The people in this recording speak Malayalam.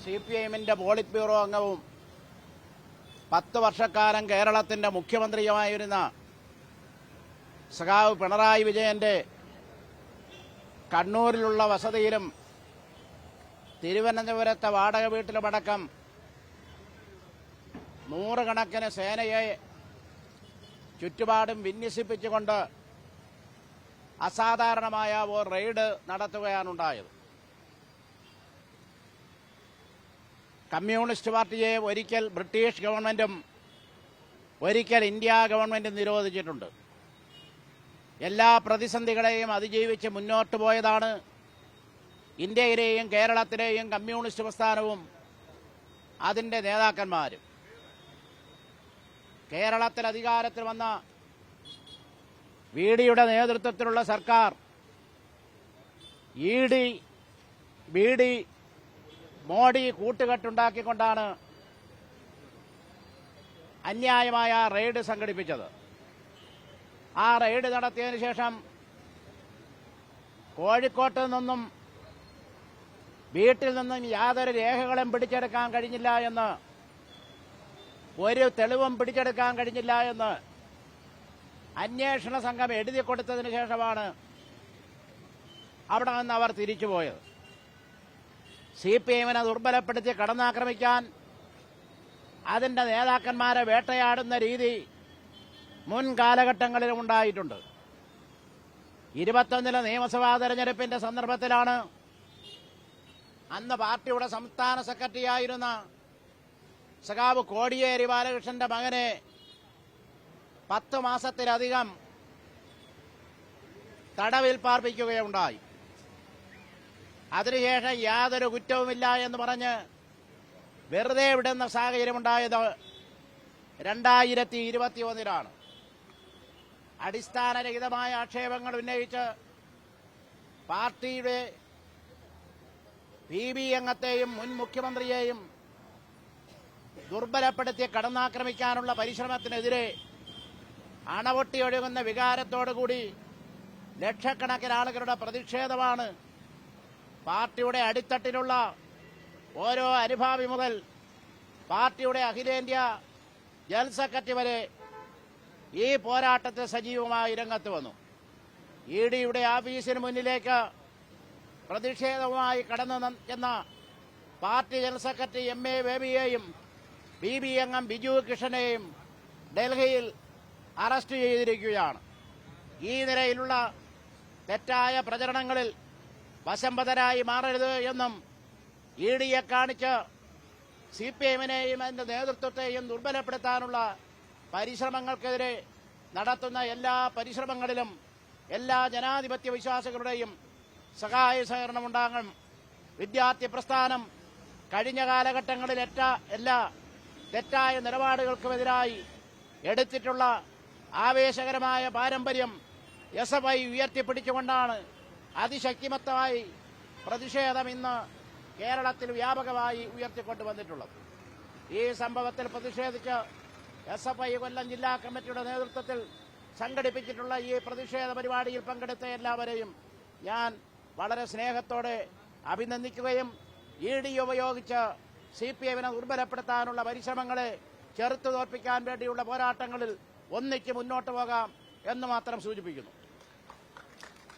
CPIMന്റെ പോളിറ്റ് ബ്യൂറോ അംഗവും 10 വർഷക്കാലം കേരളത്തിന്റെ മുഖ്യമന്ത്രിയുമായിരുന്ന സഖാവ് പിണറായി വിജയന്റെ കണ്ണൂരിലുള്ള വസതിയിലും തിരുവനന്തപുരത്തെ വാടക വീട്ടിലുമടക്കം നൂറുകണക്കിന് സേനയെ ചുറ്റുപാടും വിന്യസിപ്പിച്ചുകൊണ്ട് അസാധാരണമായ ഒരു റെയ്ഡ് നടത്തുകയാണുണ്ടായത്. കമ്മ്യൂണിസ്റ്റ് പാർട്ടിയെ ഒരിക്കൽ ബ്രിട്ടീഷ് ഗവൺമെന്റും ഒരിക്കൽ ഇന്ത്യ ഗവൺമെന്റും നിരോധിച്ചിട്ടുണ്ട്. എല്ലാ പ്രതിസന്ധികളെയും അതിജീവിച്ച് മുന്നോട്ട് പോയതാണ് ഇന്ത്യയിലെയും കേരളത്തിലെയും കമ്മ്യൂണിസ്റ്റ് പ്രസ്ഥാനവും അതിന്റെ നേതാക്കന്മാരും. കേരളത്തിൽ അധികാരത്തിൽ വന്ന VDയുടെ നേതൃത്വത്തിലുള്ള സർക്കാർ ED, BD, മോഡി കൂട്ടുകെട്ടുണ്ടാക്കിക്കൊണ്ടാണ് അന്യായമായ റെയ്ഡ് സംഘടിപ്പിച്ചത്. ആ റെയ്ഡ് നടത്തിയതിനു ശേഷം കോഴിക്കോട്ട് നിന്നും വീട്ടിൽ നിന്നും യാതൊരു രേഖകളും പിടിച്ചെടുക്കാൻ കഴിഞ്ഞില്ല എന്ന്, ഒരു തെളിവും പിടിച്ചെടുക്കാൻ കഴിഞ്ഞില്ല എന്ന് അന്വേഷണ സംഘം എഴുതി കൊടുത്തതിന് ശേഷമാണ് അവിടെ നിന്ന് അവർ തിരിച്ചുപോയത്. CPIMനെ ദുർബലപ്പെടുത്തി കടന്നാക്രമിക്കാൻ അതിന്റെ നേതാക്കന്മാരെ വേട്ടയാടുന്ന രീതി മുൻ കാലഘട്ടങ്ങളിലും ഉണ്ടായിട്ടുണ്ട്. 21 നിയമസഭാ തെരഞ്ഞെടുപ്പിന്റെ സന്ദർഭത്തിലാണ് അന്ന് പാർട്ടിയുടെ സംസ്ഥാന സെക്രട്ടറിയായിരുന്ന സഖാവ് കോടിയേരി ബാലകൃഷ്ണന്റെ മകനെ 10 മാസത്തിലധികം തടവിൽ പാർപ്പിക്കുകയുണ്ടായി. അതിനുശേഷം യാതൊരു കുറ്റവുമില്ല എന്ന് പറഞ്ഞ് വെറുതെ വിടുന്ന സാഹചര്യമുണ്ടായത് 2021 അടിസ്ഥാനരഹിതമായ ആക്ഷേപങ്ങൾ ഉന്നയിച്ച് പാർട്ടിയുടെ PB അംഗത്തെയും മുൻ മുഖ്യമന്ത്രിയെയും ദുർബലപ്പെടുത്തി കടന്നാക്രമിക്കാനുള്ള പരിശ്രമത്തിനെതിരെ അണപൊട്ടിയൊഴുകുന്ന വികാരത്തോടുകൂടി ലക്ഷക്കണക്കിന് ആളുകളുടെ പ്രതിഷേധമാണ് പാർട്ടിയുടെ അടിത്തട്ടിലുള്ള ഓരോ അനുഭാവി മുതൽ പാർട്ടിയുടെ അഖിലേന്ത്യാ ജനറൽ സെക്രട്ടറി വരെ ഈ പോരാട്ടത്തിൽ സജീവമായി രംഗത്ത് വന്നു. EDയുടെ ഓഫീസിന് മുന്നിലേക്ക് പ്രതിഷേധവുമായി കടന്നു ചെന്ന party general secretary MA ബേബിയെയും BB അംഗം ബിജു കൃഷ്ണനെയും ഡൽഹിയിൽ അറസ്റ്റ് ചെയ്തിരിക്കുകയാണ്. ഈ നിലയിലുള്ള തെറ്റായ പ്രചരണങ്ങളിൽ വശംവദരായി മാറരുത് എന്നും EDയെ കാണിച്ച് CPIMനെയും അതിന്റെ നേതൃത്വത്തെയും ദുർബലപ്പെടുത്താനുള്ള പരിശ്രമങ്ങൾക്കെതിരെ നടത്തുന്ന എല്ലാ പരിശ്രമങ്ങളിലും എല്ലാ ജനാധിപത്യ വിശ്വാസികളുടെയും സഹായ സഹകരണമുണ്ടാകും. വിദ്യാർത്ഥി പ്രസ്ഥാനം കഴിഞ്ഞ കാലഘട്ടങ്ങളിൽ എല്ലാ തെറ്റായ നിലപാടുകൾക്കുമെതിരായി എടുത്തിട്ടുള്ള ആവേശകരമായ പാരമ്പര്യം SFI ഉയർത്തിപ്പിടിച്ചുകൊണ്ടാണ് അതിശക്തിമത്തമായി പ്രതിഷേധം ഇന്ന് കേരളത്തിൽ വ്യാപകമായി ഉയർത്തിക്കൊണ്ടുവന്നിട്ടുള്ളത്. ഈ സംഭവത്തിൽ പ്രതിഷേധിച്ച് SFI കൊല്ലം ജില്ലാ കമ്മിറ്റിയുടെ നേതൃത്വത്തിൽ സംഘടിപ്പിച്ചിട്ടുള്ള ഈ പ്രതിഷേധ പരിപാടിയിൽ പങ്കെടുത്ത എല്ലാവരെയും ഞാൻ വളരെ സ്നേഹത്തോടെ അഭിനന്ദിക്കുകയും ED ഉപയോഗിച്ച് CPIMനെ ദുർബലപ്പെടുത്താനുള്ള പരിശ്രമങ്ങളെ ചെറുത്തു തോൽപ്പിക്കാൻ വേണ്ടിയുള്ള പോരാട്ടങ്ങളിൽ ഒന്നിച്ച് മുന്നോട്ട് പോകാം എന്ന് മാത്രം സൂചിപ്പിക്കുന്നു.